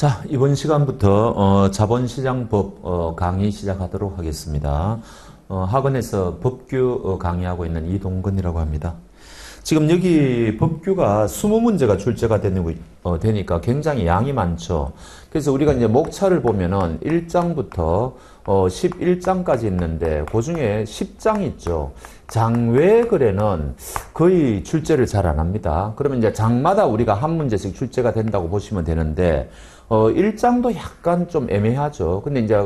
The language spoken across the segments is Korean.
자, 이번 시간부터 자본시장법 강의 시작하도록 하겠습니다. 학원에서 법규 강의하고 있는 이동건이라고 합니다. 지금 여기 법규가 20문제가 출제가 되니까 굉장히 양이 많죠. 그래서 우리가 이제 목차를 보면은 1장부터 11장까지 있는데 그 중에 10장 있죠. 장 외의 글에는 거의 출제를 잘 안 합니다. 그러면 이제 장마다 우리가 한 문제씩 출제가 된다고 보시면 되는데 1장도 약간 좀 애매하죠. 근데 이제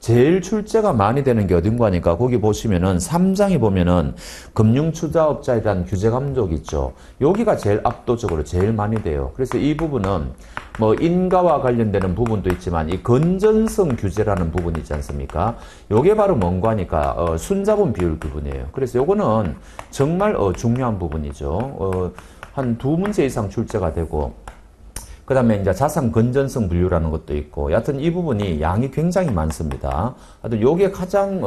제일 출제가 많이 되는 게 어딘가 하니까 거기 보시면은 3장에 보면은 금융투자업자에 대한 규제 감독 있죠. 여기가 제일 압도적으로 제일 많이 돼요. 그래서 이 부분은 뭐 인가와 관련되는 부분도 있지만 이 건전성 규제라는 부분이 있지 않습니까? 요게 바로 뭔가 하니까 순자본 비율 부분이에요. 그래서 요거는 정말 중요한 부분이죠. 한 2문제 이상 출제가 되고 그 다음에 이제 자산 건전성 분류라는 것도 있고, 여하튼 이 부분이 양이 굉장히 많습니다. 하여튼 요게 가장,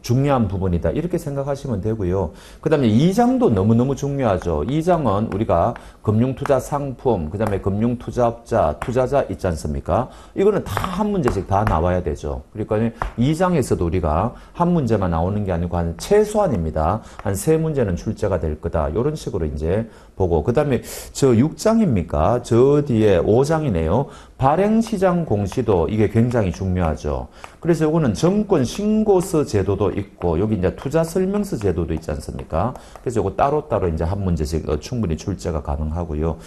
중요한 부분이다. 이렇게 생각하시면 되고요. 그 다음에 2장도 너무너무 중요하죠. 2장은 우리가 금융투자 상품, 그 다음에 금융투자업자, 투자자 있지 않습니까? 이거는 다 한 문제씩 다 나와야 되죠. 그러니까 2장에서도 우리가 한 문제만 나오는 게 아니고 한 최소한입니다. 한 3문제는 출제가 될 거다. 이런 식으로 이제 보고. 그 다음에 저 6장입니까? 저 뒤에 5장이네요. 발행시장 공시도 이게 굉장히 중요하죠. 그래서 이거는 정권 신고서 제도도 있고 여기 이제 투자 설명서 제도도 있지 않습니까? 그래서 이거 따로따로 이제 한 문제씩 충분히 출제가 가능하고요.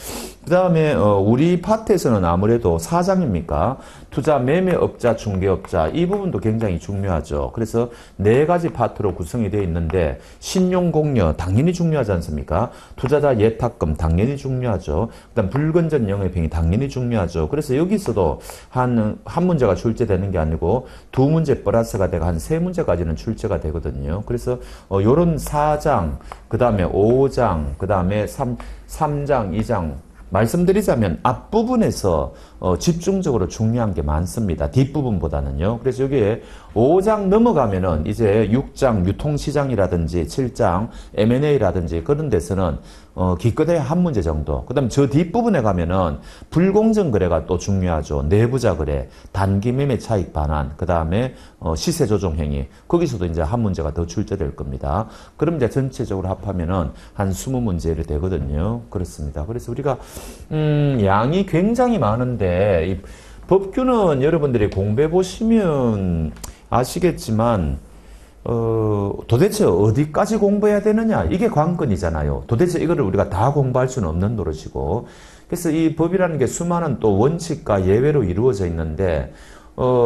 그 다음에 우리 파트에서는 아무래도 4장입니까? 투자 매매업자, 중개업자 이 부분도 굉장히 중요하죠. 그래서 4가지 파트로 구성이 되어 있는데 신용공여 당연히 중요하지 않습니까? 투자자 예탁금 당연히 중요하죠. 그 다음 불건전 영업행위 당연히 중요하죠. 그래서 여기서도 한 문제가 출제되는 게 아니고 2문제 플러스가 되고 한 3문제까지는 출제가 되거든요. 그래서 요런 4장, 그 다음에 5장, 그 다음에 3장, 2장 말씀드리자면 앞부분에서 집중적으로 중요한 게 많습니다. 뒷부분보다는요. 그래서 여기에 5장 넘어가면은 이제 6장 유통시장이라든지 7장 M&A라든지 그런 데서는 기껏해야 한 문제 정도. 그 다음 저 뒷부분에 가면은 불공정 거래가 또 중요하죠. 내부자 거래, 단기 매매 차익 반환, 그 다음에 시세 조정 행위. 거기서도 이제 한 문제가 더 출제될 겁니다. 그럼 이제 전체적으로 합하면은 한 20문제를 되거든요. 그렇습니다. 그래서 우리가 양이 굉장히 많은데 이 법규는 여러분들이 공부해 보시면 아시겠지만 도대체 어디까지 공부해야 되느냐 이게 관건이잖아요. 도대체 이거를 우리가 다 공부할 수는 없는 노릇이고, 그래서 이 법이라는 게 수많은 또 원칙과 예외로 이루어져 있는데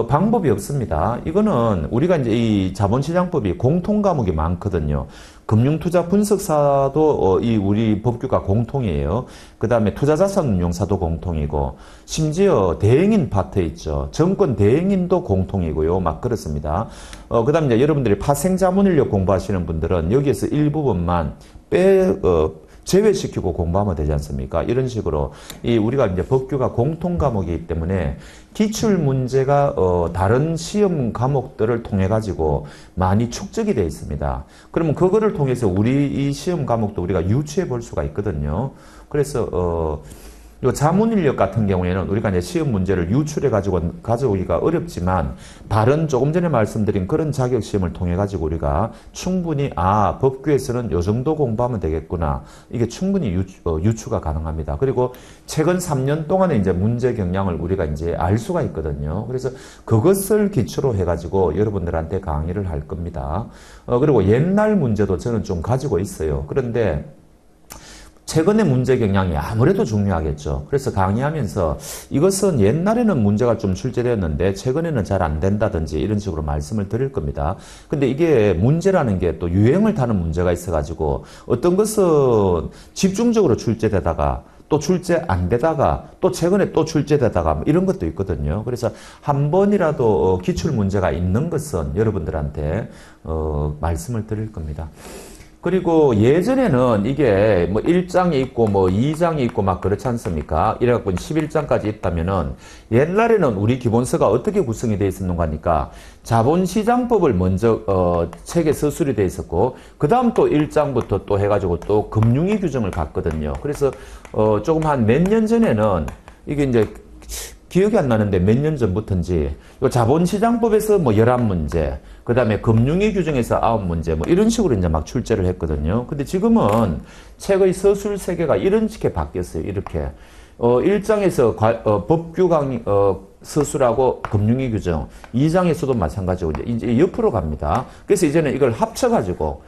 방법이 없습니다. 이거는 우리가 이제 이 자본시장법이 공통 과목이 많거든요. 금융투자 분석사도 이 우리 법규가 공통이에요. 그 다음에 투자자산운용사도 공통이고, 심지어 대행인 파트 있죠. 정권 대행인도 공통이고요. 막 그렇습니다. 그 다음에 이제 여러분들이 파생자문인력 공부하시는 분들은 여기에서 일부분만 제외시키고 공부하면 되지 않습니까? 이런 식으로 우리가 이제 법규가 공통 과목이기 때문에 기출 문제가 다른 시험 과목들을 통해 가지고 많이 축적이 되어 있습니다. 그러면 그거를 통해서 우리 이 시험 과목도 우리가 유추해 볼 수가 있거든요. 그래서 요 자문인력 같은 경우에는 우리가 이제 시험 문제를 유출해 가져오기가 어렵지만 다른 조금 전에 말씀드린 그런 자격 시험을 통해 가지고 우리가 충분히 법규에서는 요 정도 공부하면 되겠구나. 이게 충분히 유추가 가능합니다. 그리고 최근 3년 동안에 이제 문제 경향을 우리가 이제 알 수가 있거든요. 그래서 그것을 기초로 해 가지고 여러분들한테 강의를 할 겁니다. 그리고 옛날 문제도 저는 좀 가지고 있어요. 그런데 최근의 문제 경향이 아무래도 중요하겠죠. 그래서 강의하면서 이것은 옛날에는 문제가 좀 출제되었는데 최근에는 잘 안 된다든지 이런 식으로 말씀을 드릴 겁니다. 근데 이게 문제라는 게 또 유행을 타는 문제가 있어가지고 어떤 것은 집중적으로 출제되다가 또 출제 안 되다가 또 최근에 또 출제되다가 이런 것도 있거든요. 그래서 한 번이라도 기출 문제가 있는 것은 여러분들한테 말씀을 드릴 겁니다. 그리고 예전에는 이게 뭐 1장이 있고 뭐 2장이 있고 막 그렇지 않습니까? 이래갖고 11장까지 있다면은 옛날에는 우리 기본서가 어떻게 구성이 되어 있었는가 하니까 자본시장법을 먼저 책에 서술이 되어 있었고 그 다음 또 1장부터 또 해가지고 또 금융위 규정을 봤거든요. 그래서 조금 한 몇 년 전에는 이게 이제 기억이 안 나는데 몇 년 전부터인지 요 자본시장법에서 뭐 11문제, 그 다음에 금융위 규정에서 9문제, 뭐 이런 식으로 이제 막 출제를 했거든요. 근데 지금은 책의 서술 세계가 이런 식의 바뀌었어요. 이렇게. 1장에서 법규 강의, 서술하고 금융위 규정, 2장에서도 마찬가지고 이제 옆으로 갑니다. 그래서 이제는 이걸 합쳐가지고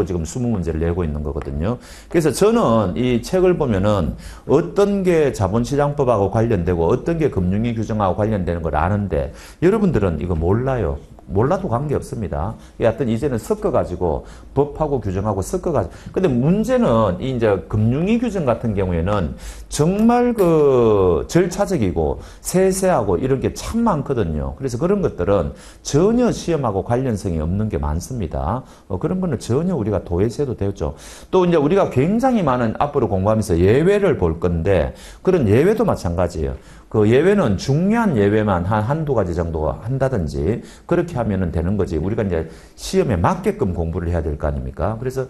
지금 20문제를 내고 있는 거거든요. 그래서 저는 이 책을 보면은 어떤 게 자본시장법하고 관련되고 어떤 게 금융위 규정하고 관련되는 걸 아는데 여러분들은 이거 몰라요. 몰라도 관계없습니다. 하여튼 이제는 섞어가지고 법하고 규정하고 섞어가지고. 근데 문제는 이제 금융위 규정 같은 경우에는 정말 그 절차적이고 세세하고 이런 게 참 많거든요. 그래서 그런 것들은 전혀 시험하고 관련성이 없는 게 많습니다. 그런 거는 전혀 우리가 도외시해도 되죠. 또 이제 우리가 굉장히 많은 앞으로 공부하면서 예외를 볼 건데 그런 예외도 마찬가지예요. 그 예외는 중요한 예외만 한두 가지 정도 한다든지 그렇게 하면은 되는 거지. 우리가 이제 시험에 맞게끔 공부를 해야 될 거 아닙니까? 그래서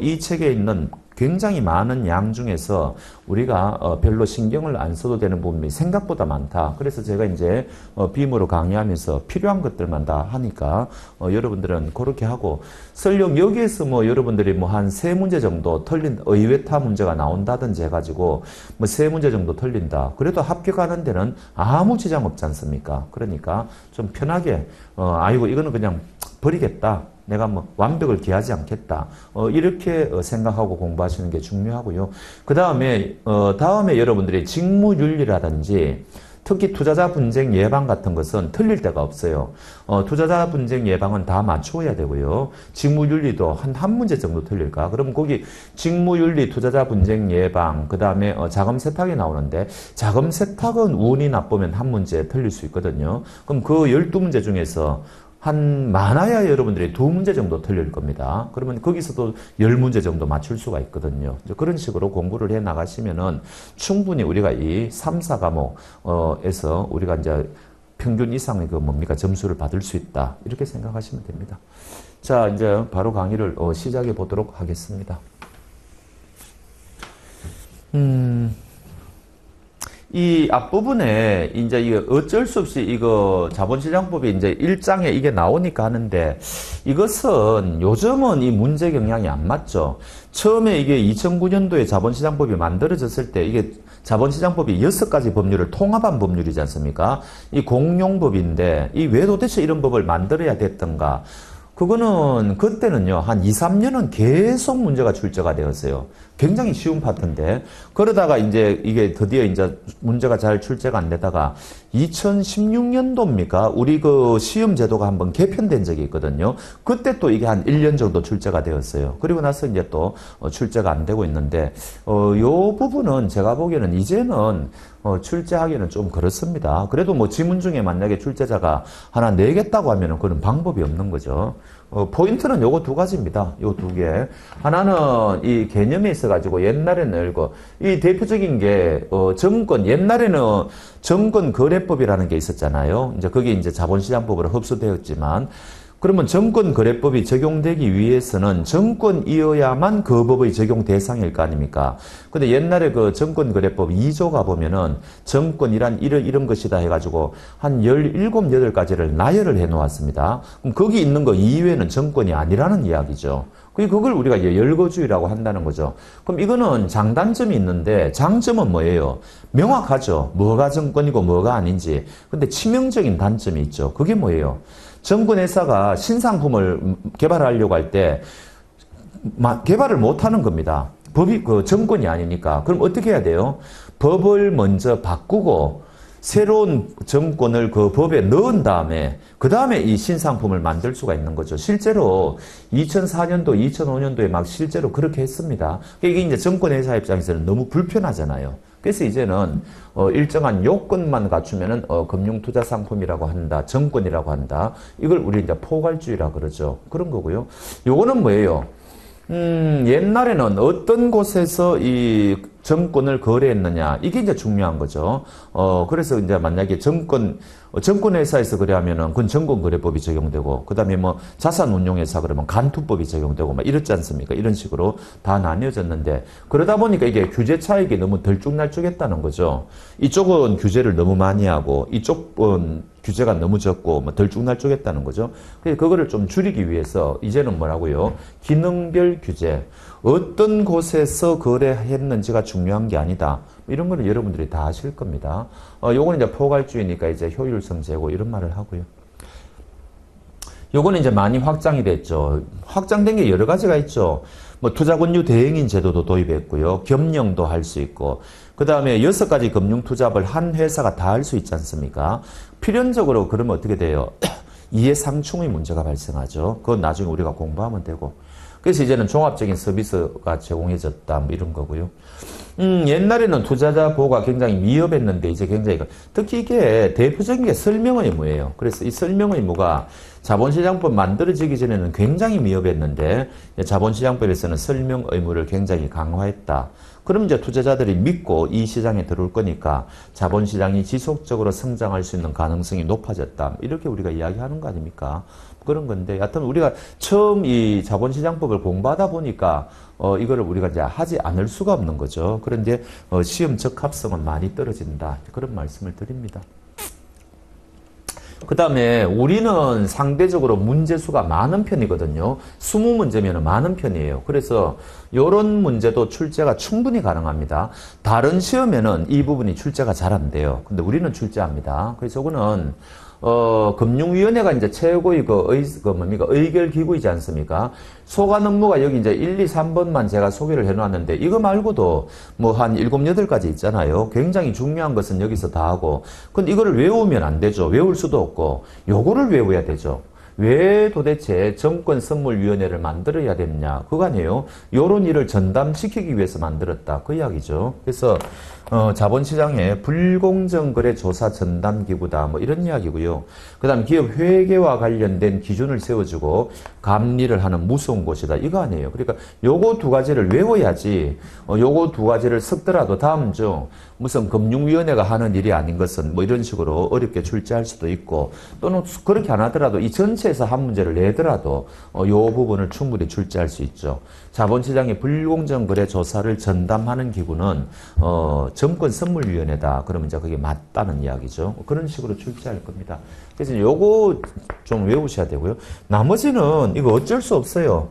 이 책에 있는 굉장히 많은 양 중에서 우리가 별로 신경을 안 써도 되는 부분이 생각보다 많다. 그래서 제가 이제 빔으로 강의하면서 필요한 것들만 다 하니까 여러분들은 그렇게 하고 설령 여기에서 뭐 여러분들이 뭐 한 3문제 정도 틀린 의외타 문제가 나온다든지 해가지고 뭐 3문제 정도 틀린다. 그래도 합격하는 데는 아무 지장 없지 않습니까? 그러니까 좀 편하게 아이고 이거는 그냥 버리겠다. 내가 뭐 완벽을 기하지 않겠다. 이렇게 생각하고 공부하시는 게 중요하고요. 그 다음에 여러분들이 직무윤리라든지 특히 투자자 분쟁 예방 같은 것은 틀릴 데가 없어요. 투자자 분쟁 예방은 다 맞추어야 되고요. 직무윤리도 한 문제 정도 틀릴까? 그럼 거기 직무윤리, 투자자 분쟁 예방, 그 다음에 자금 세탁이 나오는데 자금 세탁은 운이 나쁘면 한 문제 틀릴 수 있거든요. 그럼 그 12문제 중에서 한 많아야 여러분들이 2문제 정도 틀릴 겁니다. 그러면 거기서도 10문제 정도 맞출 수가 있거든요. 그런 식으로 공부를 해 나가시면은 충분히 우리가 이 3, 4과목에서 우리가 이제 평균 이상의 그 뭡니까 점수를 받을 수 있다. 이렇게 생각하시면 됩니다. 자, 이제 바로 강의를 시작해 보도록 하겠습니다. 이 앞부분에 이제 이거 어쩔 수 없이 이거 자본시장법이 이제 1장에 이게 나오니까 하는데 이것은 요즘은 이 문제 경향이 안 맞죠. 처음에 이게 2009년도에 자본시장법이 만들어졌을 때 이게 자본시장법이 6가지 법률을 통합한 법률이지 않습니까? 이 공용법인데 이 왜 도대체 이런 법을 만들어야 됐던가? 그거는 그때는요 한 2, 3년은 계속 문제가 출제가 되었어요. 굉장히 쉬운 파트인데 그러다가 이제 이게 드디어 이제 문제가 잘 출제가 안 되다가 2016년도입니까? 우리 그 시험 제도가 한번 개편된 적이 있거든요. 그때 또 이게 한 1년 정도 출제가 되었어요. 그리고 나서 이제 또 출제가 안 되고 있는데 요 부분은 제가 보기에는 이제는 출제하기는 좀 그렇습니다. 그래도 뭐 지문 중에 만약에 출제자가 하나 내겠다고 하면은 그런 방법이 없는 거죠. 포인트는 요거 2가지입니다. 요 2개. 하나는 이 개념에 있어가지고 옛날에는 이 대표적인 게, 옛날에는 정권거래법이라는 게 있었잖아요. 이제 그게 이제 자본시장법으로 흡수되었지만, 그러면 정권거래법이 적용되기 위해서는 정권이어야만 그 법의 적용 대상일 거 아닙니까? 근데 옛날에 그 정권거래법 2조가 보면은 정권이란 이런 것이다 해가지고 한 17, 8가지를 나열을 해 놓았습니다. 그럼 거기 있는 거 이외에는 정권이 아니라는 이야기죠. 그걸 우리가 이제 열거주의라고 한다는 거죠. 그럼 이거는 장단점이 있는데 장점은 뭐예요? 명확하죠. 뭐가 정권이고 뭐가 아닌지. 근데 치명적인 단점이 있죠. 그게 뭐예요? 정권회사가 신상품을 개발하려고 할 때 개발을 못하는 겁니다. 법이 그 정권이 아니니까. 그럼 어떻게 해야 돼요? 법을 먼저 바꾸고 새로운 정권을 그 법에 넣은 다음에 그 다음에 이 신상품을 만들 수가 있는 거죠. 실제로 2004년도, 2005년도에 막 실제로 그렇게 했습니다. 이게 이제 정권회사 입장에서는 너무 불편하잖아요. 그래서 이제는 일정한 요건만 갖추면은 금융투자 상품이라고 한다, 정권이라고 한다. 이걸 우리 이제 포괄주의라 그러죠. 그런 거고요. 요거는 뭐예요? 옛날에는 어떤 곳에서 이 정권을 거래했느냐 이게 이제 중요한 거죠. 그래서 이제 만약에 증권회사에서 거래하면은 그건 증권거래법이 적용되고, 그 다음에 뭐 자산운용회사 그러면 간투법이 적용되고, 막 이렇지 않습니까? 이런 식으로 다 나뉘어졌는데, 그러다 보니까 이게 규제 차익이 너무 들쭉날쭉했다는 거죠. 이쪽은 규제를 너무 많이 하고, 이쪽은 규제가 너무 적고, 뭐 들쭉날쭉했다는 거죠. 그래서 그거를 좀 줄이기 위해서 이제는 뭐라고요? 기능별 규제. 어떤 곳에서 거래했는지가 중요한 게 아니다. 이런 거는 여러분들이 다 아실 겁니다. 요거는 이제 포괄주의니까 이제 효율성 제고 이런 말을 하고요. 요거는 이제 많이 확장이 됐죠. 확장된 게 여러 가지가 있죠. 뭐 투자권유 대행인 제도도 도입했고요. 겸용도 할 수 있고, 그 다음에 6가지 금융투자업을 한 회사가 다 할 수 있지 않습니까? 필연적으로 그러면 어떻게 돼요? 이해상충의 문제가 발생하죠. 그건 나중에 우리가 공부하면 되고. 그래서 이제는 종합적인 서비스가 제공해졌다, 뭐 이런 거고요. 옛날에는 투자자 보호가 굉장히 미흡했는데, 이제 굉장히, 특히 이게 대표적인 게 설명 의무예요. 그래서 이 설명 의무가 자본시장법 만들어지기 전에는 굉장히 미흡했는데, 자본시장법에서는 설명 의무를 굉장히 강화했다. 그럼 이제 투자자들이 믿고 이 시장에 들어올 거니까 자본시장이 지속적으로 성장할 수 있는 가능성이 높아졌다. 이렇게 우리가 이야기하는 거 아닙니까? 그런 건데, 여하튼 우리가 처음 이 자본시장법을 공부하다 보니까 이거를 우리가 이제 하지 않을 수가 없는 거죠. 그런데 시험 적합성은 많이 떨어진다. 그런 말씀을 드립니다. 그 다음에 우리는 상대적으로 문제수가 많은 편이거든요. 20문제면 많은 편이에요. 그래서 이런 문제도 출제가 충분히 가능합니다. 다른 시험에는 이 부분이 출제가 잘 안 돼요. 근데 우리는 출제합니다. 그래서 이거는 금융위원회가 이제 최고의 의결기구이지 않습니까? 소관 업무가 여기 이제 1, 2, 3번만 제가 소개를 해놨는데, 이거 말고도 뭐 한 7, 8가지 있잖아요. 굉장히 중요한 것은 여기서 다 하고. 근데 이거를 외우면 안 되죠. 외울 수도 없고, 요거를 외워야 되죠. 왜 도대체 정권선물위원회를 만들어야 됐냐? 그거 아니에요. 요런 일을 전담시키기 위해서 만들었다. 그 이야기죠. 그래서 자본시장의 불공정거래 조사 전담기구다. 뭐 이런 이야기고요. 그 다음 기업 회계와 관련된 기준을 세워주고 감리를 하는 무서운 곳이다. 이거 아니에요. 그러니까 요거 두 가지를 외워야지, 요거 두 가지를 섞더라도 다음 주 무슨 금융위원회가 하는 일이 아닌 것은 뭐 이런 식으로 어렵게 출제할 수도 있고, 또는 그렇게 안 하더라도 이 전체에서 한 문제를 내더라도 요 부분을 충분히 출제할 수 있죠. 자본시장의 불공정거래 조사를 전담하는 기구는 정권선물위원회다. 그러면 이제 그게 맞다는 이야기죠. 그런 식으로 출제할 겁니다. 그래서 요거 좀 외우셔야 되고요. 나머지는 이거 어쩔 수 없어요.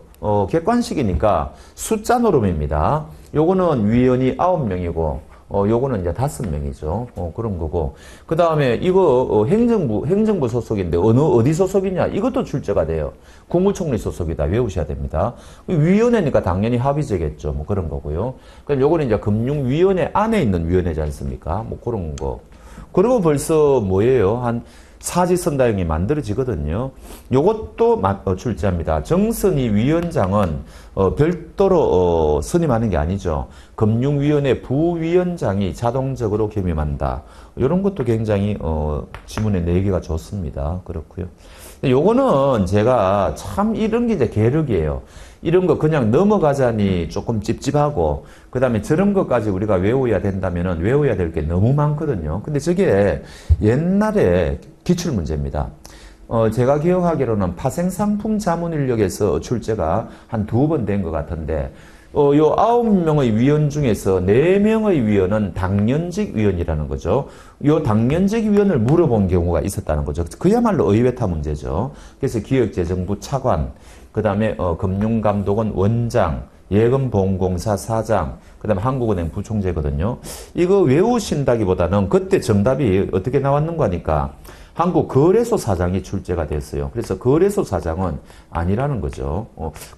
객관식이니까 숫자 노름입니다. 요거는 위원이 9명이고, 요거는 이제 5명이죠. 그런 거고. 그 다음에 이거, 행정부 소속인데, 어디 소속이냐? 이것도 출제가 돼요. 국무총리 소속이다. 외우셔야 됩니다. 위원회니까 당연히 합의제겠죠. 뭐 그런 거고요. 그럼 요거는 이제 금융위원회 안에 있는 위원회지 않습니까? 뭐 그런 거. 그리고 벌써 뭐예요? 한 사지선다형이 만들어지거든요. 요것도 출제합니다. 정선희 위원장은 별도로 선임하는 게 아니죠. 금융위원회 부위원장이 자동적으로 겸임한다. 이런 것도 굉장히 지문에 내기가 좋습니다. 그렇고요. 요거는 제가 참 이런 게 이제 계륵이에요. 이런 거 그냥 넘어가자니 조금 찝찝하고, 그 다음에 저런 것까지 우리가 외워야 된다면은 외워야 될 게 너무 많거든요. 근데 저게 옛날에 기출문제입니다. 제가 기억하기로는 파생상품 자문인력에서 출제가 한 2번 된 것 같은데, 요 9명의 위원 중에서 4명의 위원은 당연직 위원이라는 거죠. 요 당연직 위원을 물어본 경우가 있었다는 거죠. 그야말로 의외타 문제죠. 그래서 기획재정부 차관, 그 다음에 금융감독원 원장, 예금보험공사 사장, 그 다음에 한국은행 부총재거든요. 이거 외우신다기보다는 그때 정답이 어떻게 나왔는가 하니까 한국거래소 사장이 출제가 됐어요. 그래서 거래소 사장은 아니라는 거죠.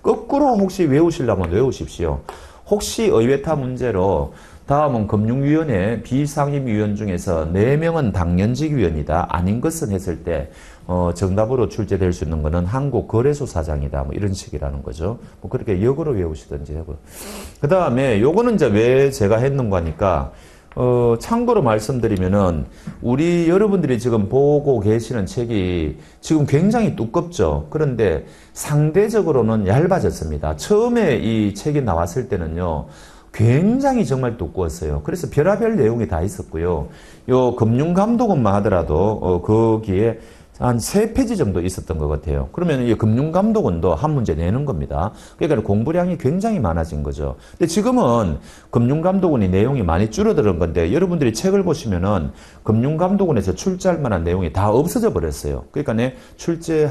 거꾸로 혹시 외우시려면 외우십시오. 혹시 의외타 문제로 다음은 금융위원회 비상임위원 중에서 4명은 당연직 위원이다. 아닌 것은 했을 때 정답으로 출제될 수 있는 것은 한국거래소 사장이다. 뭐 이런 식이라는 거죠. 뭐 그렇게 역으로 외우시든지 하고요. 그 다음에 요거는 이제 왜 제가 했는가 하니까 참고로 말씀드리면은 우리 여러분들이 지금 보고 계시는 책이 지금 굉장히 두껍죠. 그런데 상대적으로는 얇아졌습니다. 처음에 이 책이 나왔을 때는요, 굉장히 정말 두꺼웠어요. 그래서 별의별 내용이 다 있었고요. 요 금융감독원만 하더라도 거기에 한 3페이지 정도 있었던 것 같아요. 그러면 이 금융감독원도 한 문제 내는 겁니다. 그러니까 공부량이 굉장히 많아진 거죠. 근데 지금은 금융감독원이 내용이 많이 줄어드는 건데 여러분들이 책을 보시면은 금융감독원에서 출제할 만한 내용이 다 없어져 버렸어요. 그러니까 출제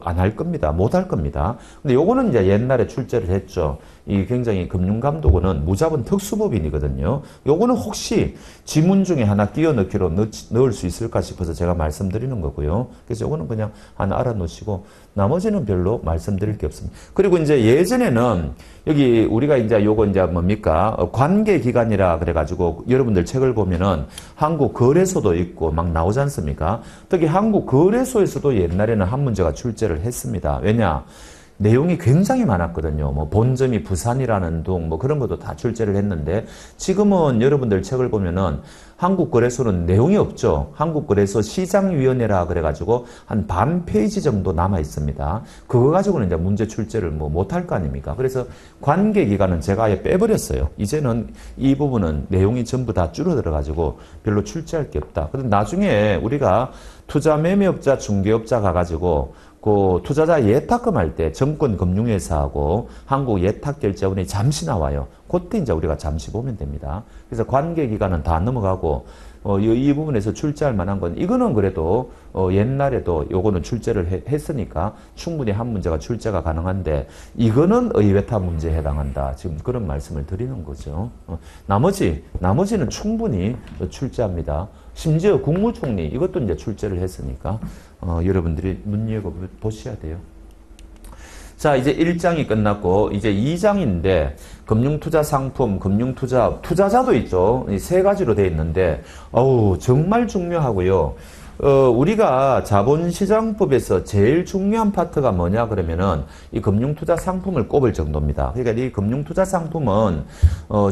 안 할 겁니다. 못 할 겁니다. 근데 요거는 이제 옛날에 출제를 했죠. 이 굉장히 금융감독원은 무자본 특수법인이거든요. 요거는 혹시 지문 중에 하나 끼워 넣기로 넣을 수 있을까 싶어서 제가 말씀드리는 거고요. 그래서 요거는 그냥 하나 알아놓으시고 나머지는 별로 말씀드릴 게 없습니다. 그리고 이제 예전에는 여기 우리가 이제 요거 이제 뭡니까? 관계기관이라 그래가지고 여러분들 책을 보면은 한국거래소도 있고 막 나오지 않습니까? 특히 한국거래소에서도 옛날에는 한 문제가 출제를 했습니다. 왜냐? 내용이 굉장히 많았거든요. 뭐 본점이 부산이라는 둥 뭐 그런 것도 다 출제를 했는데 지금은 여러분들 책을 보면은 한국거래소는 내용이 없죠. 한국거래소 시장위원회라 그래가지고 한 반 페이지 정도 남아 있습니다. 그거 가지고는 이제 문제 출제를 뭐 못할 거 아닙니까? 그래서 관계기관은 제가 아예 빼버렸어요. 이제는 이 부분은 내용이 전부 다 줄어들어가지고 별로 출제할 게 없다. 그런데 나중에 우리가 투자 매매업자, 중개업자 가가지고 그 투자자 예탁금 할 때 정권금융회사하고 한국예탁결제원이 잠시 나와요. 그때 이제 우리가 잠시 보면 됩니다. 그래서 관계기관은 다 넘어가고 이 부분에서 출제할 만한 건 이거는 그래도 옛날에도 요거는 출제를 했으니까 충분히 한 문제가 출제가 가능한데 이거는 의외타 문제에 해당한다. 지금 그런 말씀을 드리는 거죠. 나머지는 충분히 출제합니다. 심지어 국무총리 이것도 이제 출제를 했으니까 여러분들이 눈여겨보셔야 돼요. 자, 이제 1장이 끝났고 이제 2장인데 금융투자 상품, 투자자도 있죠. 이 3가지로 되어 있는데 정말 중요하고요. 우리가 자본시장법에서 제일 중요한 파트가 뭐냐 그러면은 이 금융투자 상품을 꼽을 정도입니다. 그러니까 이 금융투자 상품은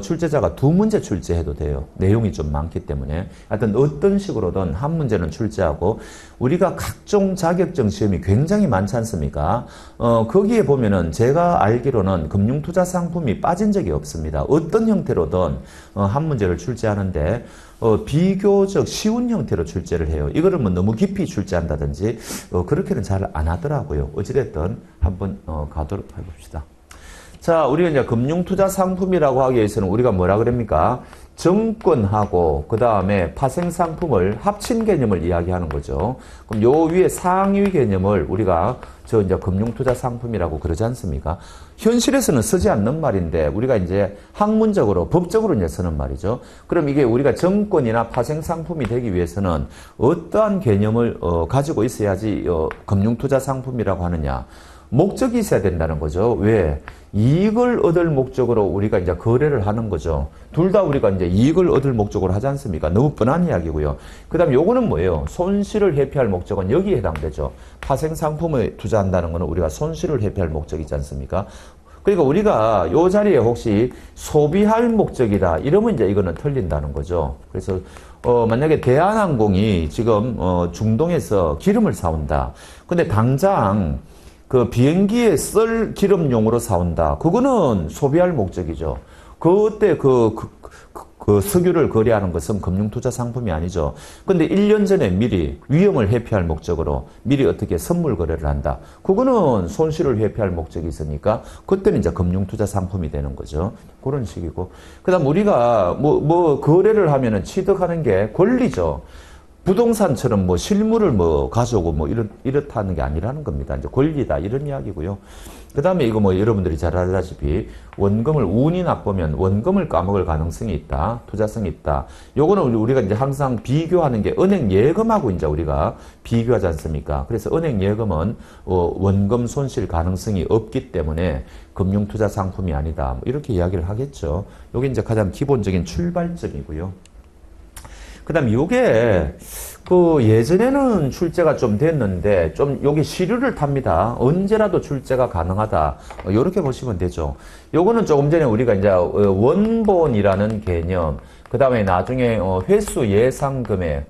출제자가 2문제 출제해도 돼요. 내용이 좀 많기 때문에. 하여튼 어떤 식으로든 한 문제는 출제하고 우리가 각종 자격증 시험이 굉장히 많지 않습니까? 거기에 보면은 제가 알기로는 금융투자 상품이 빠진 적이 없습니다. 어떤 형태로든 한 문제를 출제하는데 비교적 쉬운 형태로 출제를 해요. 이거를 뭐 너무 깊이 출제한다든지 그렇게는 잘 안 하더라고요. 어찌됐든 한번 가도록 해봅시다. 자, 우리가 이제 금융투자 상품이라고 하기 위해서는 우리가 뭐라 그럽니까? 정권하고 그 다음에 파생상품을 합친 개념을 이야기하는 거죠. 그럼 요 위에 상위 개념을 우리가 이제 금융투자 상품이라고 그러지 않습니까? 현실에서는 쓰지 않는 말인데 우리가 이제 학문적으로 법적으로 이제 쓰는 말이죠. 그럼 이게 우리가 정권이나 파생상품이 되기 위해서는 어떠한 개념을 가지고 있어야지 금융투자 상품이라고 하느냐? 목적이 있어야 된다는 거죠. 왜? 이익을 얻을 목적으로 우리가 이제 거래를 하는 거죠. 둘 다 우리가 이제 이익을 얻을 목적으로 하지 않습니까? 너무 뻔한 이야기고요. 그 다음에 요거는 뭐예요? 손실을 회피할 목적은 여기에 해당되죠. 파생상품에 투자한다는 거는 우리가 손실을 회피할 목적이지 않습니까? 그러니까 우리가 요 자리에 혹시 소비할 목적이다. 이러면 이제 이거는 틀린다는 거죠. 그래서 만약에 대한항공이 지금 중동에서 기름을 사온다. 근데 당장 그 비행기에 쓸 기름용으로 사온다. 그거는 소비할 목적이죠. 그때 그 석유를 거래하는 것은 금융투자 상품이 아니죠. 근데 1년 전에 미리 위험을 회피할 목적으로 미리 어떻게 선물 거래를 한다. 그거는 손실을 회피할 목적이 있으니까 그때는 이제 금융투자 상품이 되는 거죠. 그런 식이고. 그 다음 우리가 뭐 거래를 하면은 취득하는 게 권리죠. 부동산처럼 뭐 실물을 뭐 가져오고 뭐 이렇다는 게 아니라는 겁니다. 이제 권리다 이런 이야기고요. 그 다음에 이거 뭐 여러분들이 잘 알다시피 원금을 운이 나쁘면 원금을 까먹을 가능성이 있다. 투자성이 있다. 요거는 우리가 이제 항상 비교하는 게 은행 예금하고 이제 우리가 비교하지 않습니까? 그래서 은행 예금은 원금 손실 가능성이 없기 때문에 금융투자 상품이 아니다. 뭐 이렇게 이야기를 하겠죠. 요게 이제 가장 기본적인 출발점이고요. 그 다음 요게 예전에는 출제가 좀 됐는데 좀 요게 시류를 탑니다. 언제라도 출제가 가능하다. 요렇게 보시면 되죠. 요거는 조금 전에 우리가 이제 원본이라는 개념, 그 다음에 나중에 회수 예상 금액,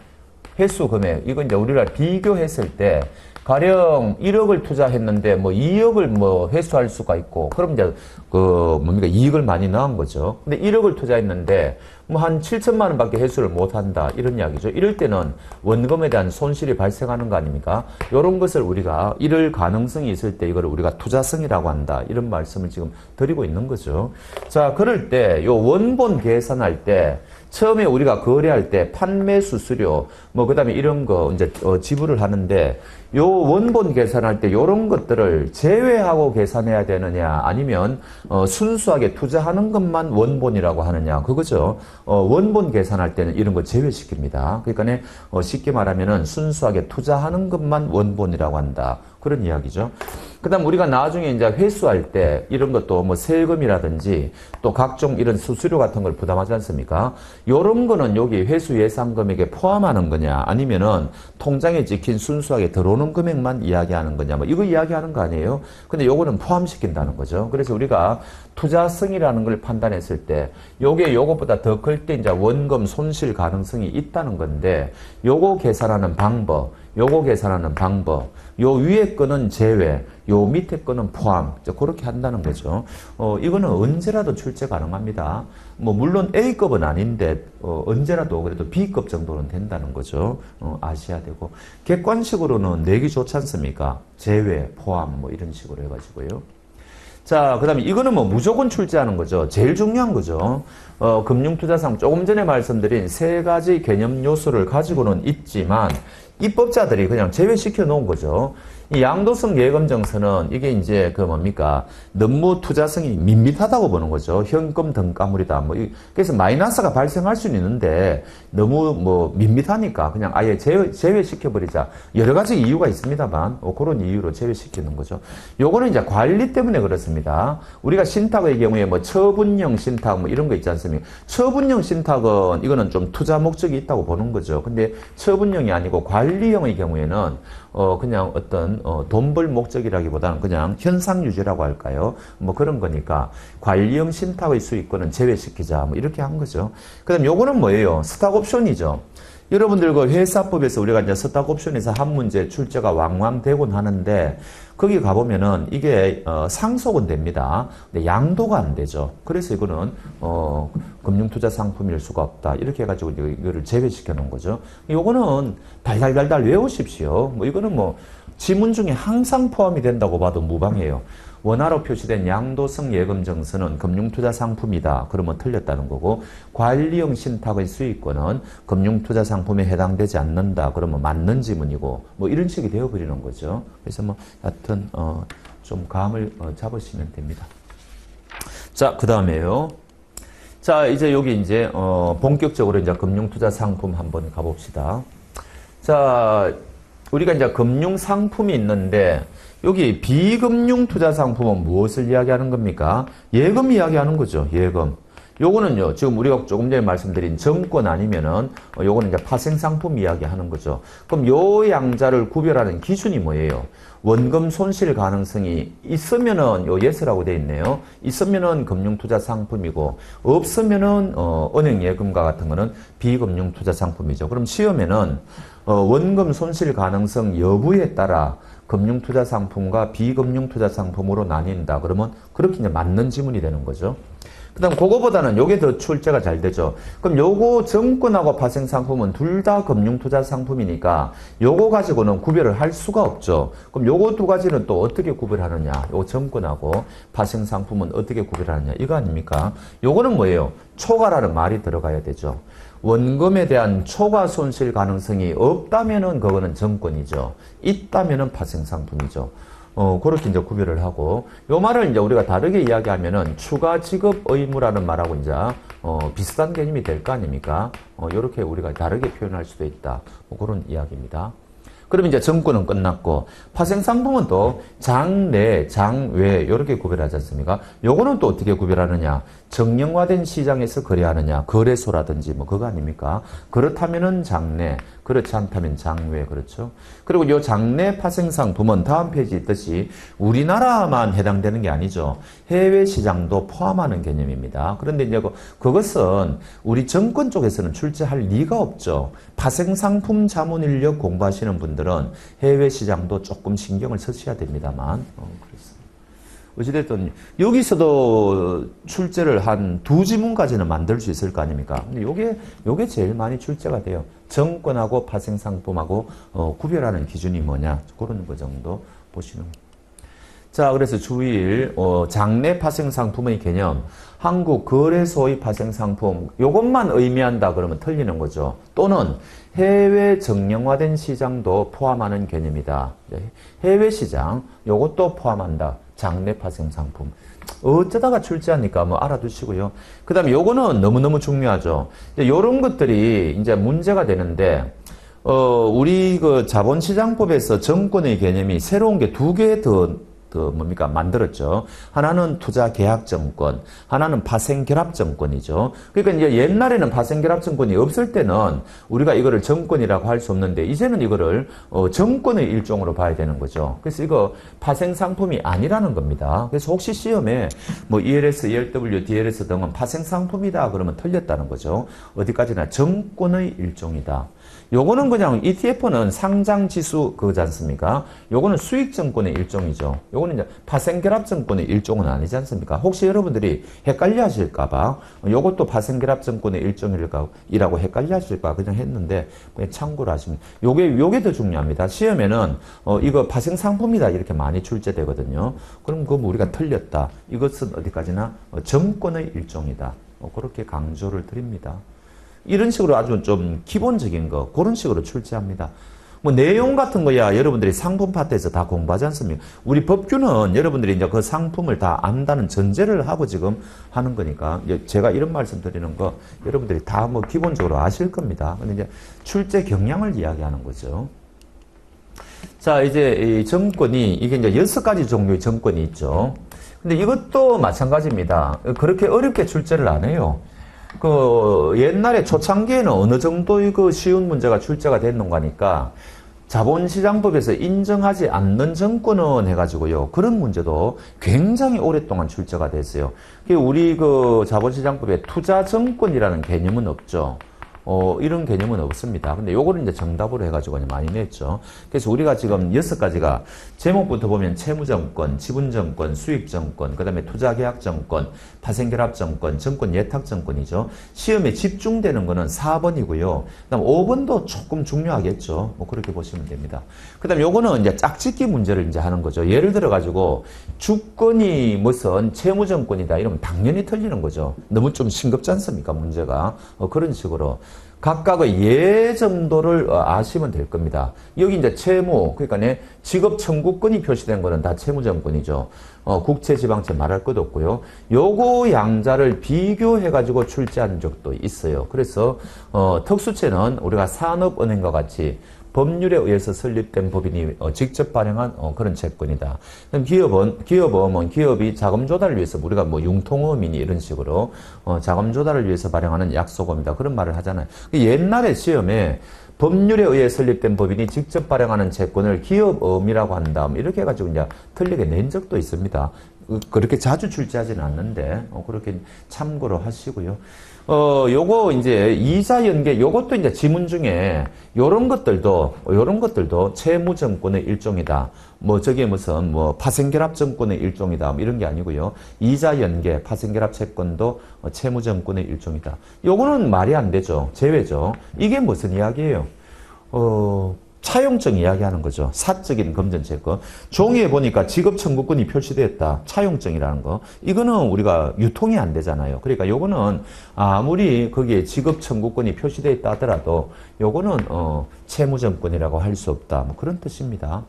회수 금액, 이건 이제 우리가 비교했을 때, 가령 1억을 투자했는데 뭐 2억을 뭐 회수할 수가 있고, 그럼 이제 뭡니까? 이익을 많이 넣은 거죠. 근데 1억을 투자했는데 뭐 한 7천만 원밖에 회수를 못 한다. 이런 이야기죠. 이럴 때는 원금에 대한 손실이 발생하는 거 아닙니까? 이런 것을 우리가 이럴 가능성이 있을 때 이거를 우리가 투자성이라고 한다. 이런 말씀을 지금 드리고 있는 거죠. 자, 그럴 때 요 원본 계산할 때 처음에 우리가 거래할 때 판매 수수료 뭐 그다음에 이런 거 이제 지불을 하는데 요 원본 계산할 때 요런 것들을 제외하고 계산해야 되느냐 아니면 순수하게 투자하는 것만 원본이라고 하느냐 그거죠. 원본 계산할 때는 이런 거 제외시킵니다. 그러니까 쉽게 말하면은 순수하게 투자하는 것만 원본이라고 한다. 그런 이야기죠. 그 다음 우리가 나중에 이제 회수할 때 이런 것도 뭐 세금이라든지 또 각종 이런 수수료 같은 걸 부담하지 않습니까? 요런 거는 여기 회수 예상 금액에 포함하는 거냐 아니면은 통장에 찍힌 순수하게 들어오는 금액만 이야기하는 거냐 뭐 이거 이야기하는 거 아니에요? 근데 요거는 포함시킨다는 거죠. 그래서 우리가 투자성이라는 걸 판단했을 때 요게 요것보다 더 클 때 이제 원금 손실 가능성이 있다는 건데 요거 계산하는 방법 요거 계산하는 방법, 요 위에 거는 제외, 요 밑에 거는 포함, 그렇게 한다는 거죠. 이거는 언제라도 출제 가능합니다. 뭐, 물론 A급은 아닌데, 언제라도 그래도 B급 정도는 된다는 거죠. 아셔야 되고. 객관식으로는 내기 좋지 않습니까? 제외, 포함, 뭐 이런 식으로 해가지고요. 자, 그 다음에 이거는 뭐 무조건 출제하는 거죠. 제일 중요한 거죠. 금융투자상 조금 전에 말씀드린 세 가지 개념 요소를 가지고는 있지만, 입법자들이 그냥 제외시켜 놓은 거죠. 이 양도성 예금정서는 이게 이제 뭡니까? 너무 투자성이 밋밋하다고 보는 거죠. 현금 등가물이다. 뭐, 그래서 마이너스가 발생할 수는 있는데 너무 뭐 밋밋하니까 그냥 아예 제외시켜버리자. 여러 가지 이유가 있습니다만, 그런 이유로 제외시키는 거죠. 요거는 이제 관리 때문에 그렇습니다. 우리가 신탁의 경우에 뭐 처분형 신탁 뭐 이런 거 있지 않습니까? 처분형 신탁은 이거는 좀 투자 목적이 있다고 보는 거죠. 근데 처분형이 아니고 관리형의 경우에는 그냥 어떤 돈 벌 목적이라기보다는 그냥 현상 유지라고 할까요? 뭐 그런 거니까 관리형 신탁의 수익권은 제외시키자 뭐 이렇게 한 거죠. 그다음 요거는 뭐예요? 스탁 옵션이죠. 여러분들 그 회사법에서 우리가 이제 스탁 옵션에서 한 문제 출제가 왕왕되곤 하는데 거기 가보면은 이게 상속은 됩니다. 근데 양도가 안 되죠. 그래서 이거는 금융투자 상품일 수가 없다. 이렇게 해가지고 이거를 제외시켜 놓은 거죠. 요거는 달달달달 외우십시오. 뭐 이거는 뭐 지문 중에 항상 포함이 된다고 봐도 무방해요. 원화로 표시된 양도성 예금정서는 금융투자 상품이다. 그러면 틀렸다는 거고 관리형 신탁의 수익권은 금융투자 상품에 해당되지 않는다. 그러면 맞는 지문이고 뭐 이런 식이 되어버리는 거죠. 그래서 뭐 하여튼 좀 감을 잡으시면 됩니다. 자, 그 다음에요. 자, 이제 여기 이제 본격적으로 이제 금융투자 상품 한번 가봅시다. 자, 우리가 이제 금융 상품이 있는데 여기 비금융 투자 상품은 무엇을 이야기하는 겁니까? 예금 이야기하는 거죠. 예금. 요거는요, 지금 우리가 조금 전에 말씀드린 정권 아니면은, 요거는 이제 파생상품 이야기하는 거죠. 그럼 요 양자를 구별하는 기준이 뭐예요? 원금 손실 가능성이 있으면은 요 예스라고 돼 있네요. 있으면은 금융투자 상품이고, 없으면은, 은행 예금과 같은 거는 비금융 투자 상품이죠. 그럼 시험에는, 원금 손실 가능성 여부에 따라 금융투자 상품과 비금융투자 상품으로 나뉜다. 그러면 그렇게 이제 맞는 지문이 되는 거죠. 그 다음 그거보다는 요게 더 출제가 잘 되죠. 그럼 요거 정권하고 파생상품은 둘 다 금융투자 상품이니까 요거 가지고는 구별을 할 수가 없죠. 그럼 요거 두 가지는 또 어떻게 구별하느냐. 요 정권하고 파생상품은 어떻게 구별하느냐. 이거 아닙니까? 요거는 뭐예요? 초과라는 말이 들어가야 되죠. 원금에 대한 초과 손실 가능성이 없다면은 그거는 정권이죠. 있다면은 파생상품이죠. 그렇게 이제 구별을 하고, 요 말을 이제 우리가 다르게 이야기하면은 추가 지급 의무라는 말하고 이제, 비슷한 개념이 될 거 아닙니까? 요렇게 우리가 다르게 표현할 수도 있다. 뭐 그런 이야기입니다. 그럼 이제 정권은 끝났고, 파생상품은 또 장내, 장외, 이렇게 구별하지 않습니까? 요거는 또 어떻게 구별하느냐? 정형화된 시장에서 거래하느냐? 거래소라든지 뭐 그거 아닙니까? 그렇다면은 장내, 그렇지 않다면 장외, 그렇죠. 그리고 이 장내 파생상품은 다음 페이지에 있듯이 우리나라만 해당되는 게 아니죠. 해외 시장도 포함하는 개념입니다. 그런데 이제 그것은 우리 정권 쪽에서는 출제할 리가 없죠. 파생상품 자문 인력 공부하시는 분들은 해외 시장도 조금 신경을 쓰셔야 됩니다만, 그렇습니다. 어찌됐든 여기서도 출제를 한 2지문까지는 만들 수 있을 거 아닙니까? 근데 요게 제일 많이 출제가 돼요. 정권하고 파생상품하고 구별하는 기준이 뭐냐, 그런 거 정도 보시는 거예요. 자, 그래서 주일 장내 파생상품의 개념, 한국거래소의 파생상품, 요것만 의미한다 그러면 틀리는 거죠. 또는 해외 정량화된 시장도 포함하는 개념이다. 해외 시장, 요것도 포함한다. 장내 파생상품. 어쩌다가 출제하니까 뭐 알아두시고요. 그 다음에 요거는 너무너무 중요하죠. 요런 것들이 이제 문제가 되는데, 우리 그 자본시장법에서 정권의 개념이 새로운 게 2개 더 만들었죠. 하나는 투자계약정권, 하나는 파생결합정권이죠. 그러니까 이제 옛날에는 파생결합정권이 없을 때는 우리가 이거를 정권이라고 할 수 없는데, 이제는 이거를 정권의 일종으로 봐야 되는 거죠. 그래서 이거 파생상품이 아니라는 겁니다. 그래서 혹시 시험에 뭐 ELS, ELW, DLS 등은 파생상품이다 그러면 틀렸다는 거죠. 어디까지나 정권의 일종이다. 요거는 그냥 ETF는 상장지수 그거지 않습니까? 요거는 수익증권의 일종이죠. 요거는 이제 파생결합증권의 일종은 아니지 않습니까? 혹시 여러분들이 헷갈려 하실까봐 요것도 파생결합증권의 일종이라고 헷갈려 하실까 그냥 했는데 그냥 참고로 하시면 요게 더 중요합니다. 시험에는 이거 파생상품이다 이렇게 많이 출제되거든요. 그럼 그거 우리가 틀렸다. 이것은 어디까지나 정권의 일종이다. 그렇게 강조를 드립니다. 이런 식으로 아주 좀 기본적인 거 그런 식으로 출제합니다. 뭐 내용 같은 거야 여러분들이 상품 파트에서 다 공부하지 않습니까? 우리 법규는 여러분들이 이제 그 상품을 다 안다는 전제를 하고 지금 하는 거니까 제가 이런 말씀 드리는 거 여러분들이 다 뭐 기본적으로 아실 겁니다. 근데 이제 출제 경향을 이야기하는 거죠. 자, 이제 이 정권이 이게 이제 6가지 종류의 정권이 있죠. 근데 이것도 마찬가지입니다. 그렇게 어렵게 출제를 안 해요. 옛날에 초창기에는 어느 정도 이거 쉬운 문제가 출제가 됐는가 하니까 자본시장법에서 인정하지 않는 정권은 해가지고요. 그런 문제도 굉장히 오랫동안 출제가 됐어요. 우리 자본시장법에 투자정권이라는 개념은 없죠. 이런 개념은 없습니다. 근데 요거를 이제 정답으로 해가지고 많이 냈죠. 그래서 우리가 지금 6가지가 제목부터 보면 채무정권, 지분정권, 수익정권, 그 다음에 투자계약정권, 파생결합정권, 정권예탁정권이죠. 시험에 집중되는 거는 4번이고요. 그 다음 5번도 조금 중요하겠죠. 뭐 그렇게 보시면 됩니다. 그 다음 요거는 이제 짝짓기 문제를 이제 하는 거죠. 예를 들어가지고 주권이 무슨 채무정권이다 이러면 당연히 틀리는 거죠. 너무 좀 싱겁지 않습니까? 문제가. 그런 식으로. 각각의 예 정도를 아시면 될 겁니다. 여기 이제 채무, 그러니까 직업 청구권이 표시된 거는 다 채무정권이죠. 국채, 지방채 말할 것도 없고요. 요거 양자를 비교해가지고 출제한 적도 있어요. 그래서 특수채는 우리가 산업은행과 같이 법률에 의해서 설립된 법인이 직접 발행한 그런 채권이다. 그럼 기업은 기업이 자금 조달을 위해서 우리가 뭐 융통어민이 이런 식으로 자금 조달을 위해서 발행하는 약소금이다. 그런 말을 하잖아요. 옛날에 시험에 법률에 의해 설립된 법인이 직접 발행하는 채권을 기업음이라고 한다. 이렇게 해가지고 이제 틀리게 낸 적도 있습니다. 그렇게 자주 출제하지는 않는데 그렇게 참고로 하시고요. 요거 이제 이자 연계 요것도 이제 지문 중에 요런 것들도 채무정권의 일종이다. 뭐 저게 무슨 뭐 파생결합정권의 일종이다. 뭐 이런 게 아니고요. 이자 연계 파생결합 채권도 채무정권의 일종이다. 요거는 말이 안 되죠. 제외죠. 이게 무슨 이야기예요? 차용증 이야기하는 거죠. 사적인 금전채권. 종이에 보니까 직업청구권이 표시되었다. 차용증이라는 거. 이거는 우리가 유통이 안 되잖아요. 그러니까 요거는 아무리 거기에 직업청구권이 표시되어 있다 하더라도 요거는 채무정권이라고 할 수 없다. 뭐 그런 뜻입니다.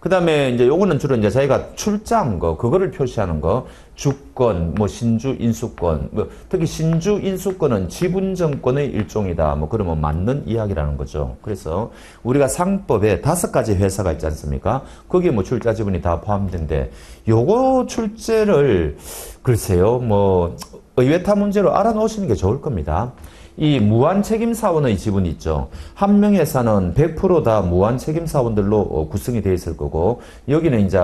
그 다음에 이제 요거는 주로 이제 자기가 출자한 거, 그거를 표시하는 거, 주권, 뭐 신주, 인수권, 뭐 특히 신주, 인수권은 지분정권의 일종이다. 뭐 그러면 맞는 이야기라는 거죠. 그래서 우리가 상법에 5가지 회사가 있지 않습니까? 거기에 뭐 출자 지분이 다 포함된데, 요거 출제를 글쎄요, 뭐 의외타 문제로 알아놓으시는 게 좋을 겁니다. 이 무한책임사원의 지분이 있죠. 한 명 회사는 100% 다 무한책임사원들로 구성이 되어 있을 거고 여기는 이제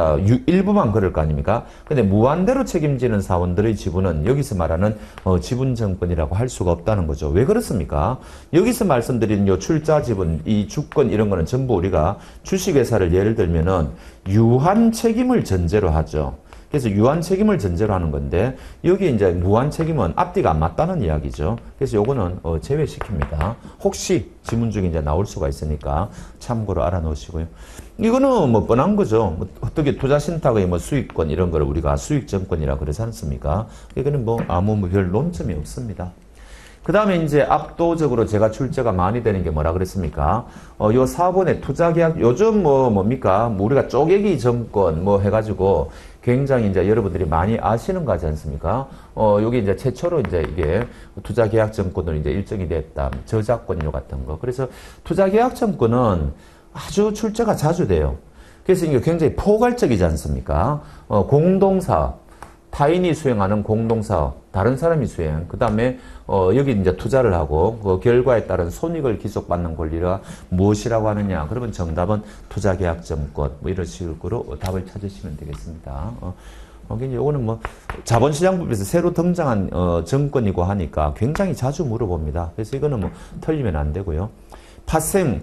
일부만 그럴 거 아닙니까? 근데 무한대로 책임지는 사원들의 지분은 여기서 말하는 지분정권이라고 할 수가 없다는 거죠. 왜 그렇습니까? 여기서 말씀드리는 요 출자 지분, 이 주권 이런 거는 전부 우리가 주식회사를 예를 들면은 유한 책임을 전제로 하죠. 그래서 유한 책임을 전제로 하는 건데 여기 이제 무한 책임은 앞뒤가 안 맞다는 이야기죠. 그래서 요거는 제외시킵니다. 혹시 지문 중에 이제 나올 수가 있으니까 참고로 알아놓으시고요. 이거는 뭐 뻔한 거죠. 뭐 어떻게 투자신탁의 뭐 수익권 이런 걸 우리가 수익정권이라 그러지 않습니까? 이거는 뭐 아무 별 논점이 없습니다. 그 다음에 이제 압도적으로 제가 출제가 많이 되는 게 뭐라 그랬습니까? 요 4번의 투자계약, 요즘 뭡니까? 뭐 우리가 쪼개기 정권 뭐 해가지고 굉장히 이제 여러분들이 많이 아시는 거 하지 않습니까? 여기 이제 최초로 이제 이게 투자계약 정권으로 이제 일정이 됐다. 저작권료 같은 거. 그래서 투자계약 정권은 아주 출제가 자주 돼요. 그래서 이게 굉장히 포괄적이지 않습니까? 공동사업. 타인이 수행하는 공동사업, 다른 사람이 수행, 그 다음에 여기 이제 투자를 하고 그 결과에 따른 손익을 기속받는 권리가 무엇이라고 하느냐? 그러면 정답은 투자계약정권 뭐 이런 식으로 답을 찾으시면 되겠습니다. 이거는 뭐 자본시장법에서 새로 등장한 정권이고 하니까 굉장히 자주 물어봅니다. 그래서 이거는 뭐 틀리면 안 되고요. 파생,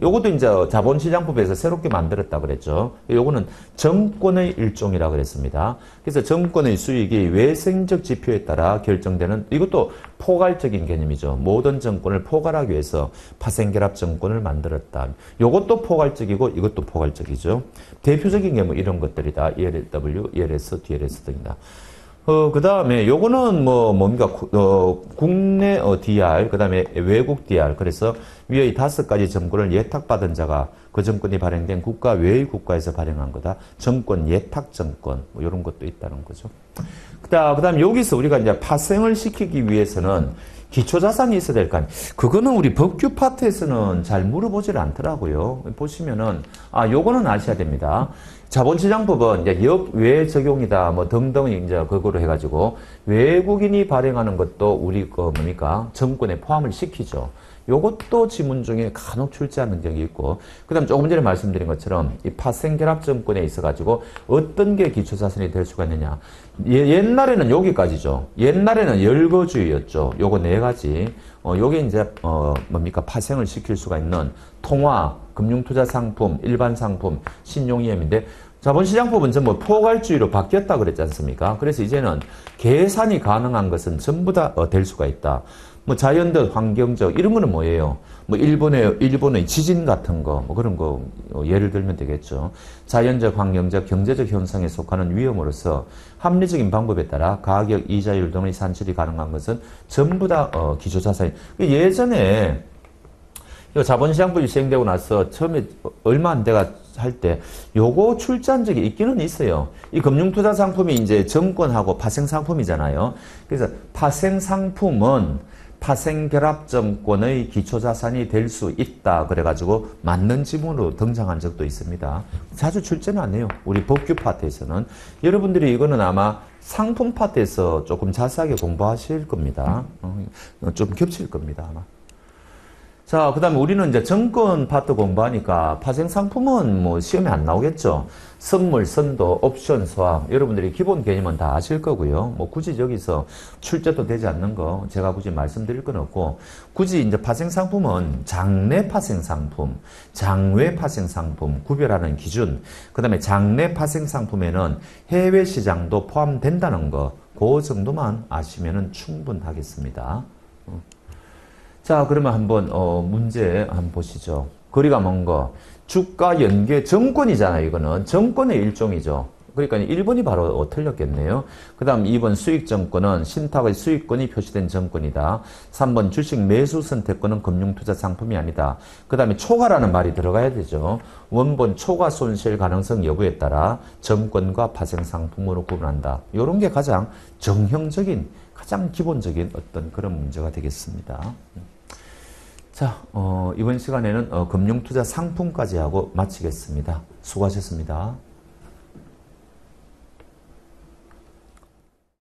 요것도 이제 자본시장법에서 새롭게 만들었다 그랬죠. 요거는 정권의 일종이라 그랬습니다. 그래서 정권의 수익이 외생적 지표에 따라 결정되는, 이것도 포괄적인 개념이죠. 모든 정권을 포괄하기 위해서 파생결합 정권을 만들었다. 요것도 포괄적이고 이것도 포괄적이죠. 대표적인 게 뭐 이런 것들이다. ELW, ELS, DLS 등이다. 그 다음에 요거는 뭡니까? 국내 DR, 그 다음에 외국 DR. 그래서 위의 5가지 정권을 예탁받은 자가 그 정권이 발행된 국가 외의 국가에서 발행한 거다. 정권, 예탁정권. 뭐 요런 것도 있다는 거죠. 그 다음에 여기서 우리가 이제 파생을 시키기 위해서는 기초자산이 있어야 될 거 아니에요. 그거는 우리 법규 파트에서는 잘 물어보질 않더라고요. 보시면은, 요거는 아셔야 됩니다. 자본시장법은 이제 역외 적용이다, 뭐 등등 이제 그거로 해가지고 외국인이 발행하는 것도 우리 뭡니까? 정권에 포함을 시키죠. 요것도 지문 중에 간혹 출제하는 적이 있고, 그 다음 조금 전에 말씀드린 것처럼 이 파생결합정권에 있어가지고 어떤 게 기초자산이 될 수가 있느냐. 옛날에는 여기까지죠. 옛날에는 열거주의였죠. 요거 4가지. 요게 이제, 뭡니까? 파생을 시킬 수가 있는 통화, 금융투자상품, 일반상품, 신용이엠인데, 자본시장법은 전부 포괄주의로 바뀌었다 그랬지 않습니까? 그래서 이제는 계산이 가능한 것은 전부 다 될 수가 있다. 뭐 자연적, 환경적 이런 거는 뭐예요? 뭐 일본의 지진 같은 거, 뭐 그런 거 예를 들면 되겠죠. 자연적, 환경적, 경제적 현상에 속하는 위험으로서 합리적인 방법에 따라 가격, 이자율 등의 산출이 가능한 것은 전부 다 기초자산이. 예전에 자본시장법이 시행되고 나서 처음에 얼마 안 돼가 할 때 요거 출제한 적이 있기는 있어요. 이 금융투자상품이 이제 정권하고 파생상품이잖아요. 그래서 파생상품은 파생결합정권의 기초자산이 될 수 있다. 그래가지고 맞는 지문으로 등장한 적도 있습니다. 자주 출제는 안 해요. 우리 법규 파트에서는. 여러분들이 이거는 아마 상품 파트에서 조금 자세하게 공부하실 겁니다. 좀 겹칠 겁니다. 아마. 자, 그 다음에 우리는 이제 정권 파트 공부하니까 파생상품은 뭐 시험에 안 나오겠죠. 선물, 선도, 옵션, swap. 여러분들이 기본 개념은 다 아실 거고요. 뭐 굳이 여기서 출제도 되지 않는 거 제가 굳이 말씀드릴 건 없고, 굳이 이제 파생상품은 장내 파생상품, 장외 파생상품 구별하는 기준, 그 다음에 장내 파생상품에는 해외 시장도 포함된다는 거, 그 정도만 아시면은 충분하겠습니다. 자, 그러면 한번 문제 한번 보시죠. 거리가 먼 거. 주가 연계 정권이잖아요. 이거는 정권의 일종이죠. 그러니까 1번이 바로 틀렸겠네요. 그 다음 2번 수익정권은 신탁의 수익권이 표시된 정권이다. 3번 주식 매수 선택권은 금융투자 상품이 아니다. 그 다음에 초과라는 말이 들어가야 되죠. 원본 초과 손실 가능성 여부에 따라 정권과 파생상품으로 구분한다. 이런 게 가장 정형적인, 가장 기본적인 어떤 그런 문제가 되겠습니다. 자, 이번 시간에는 금융투자 상품까지 하고 마치겠습니다. 수고하셨습니다.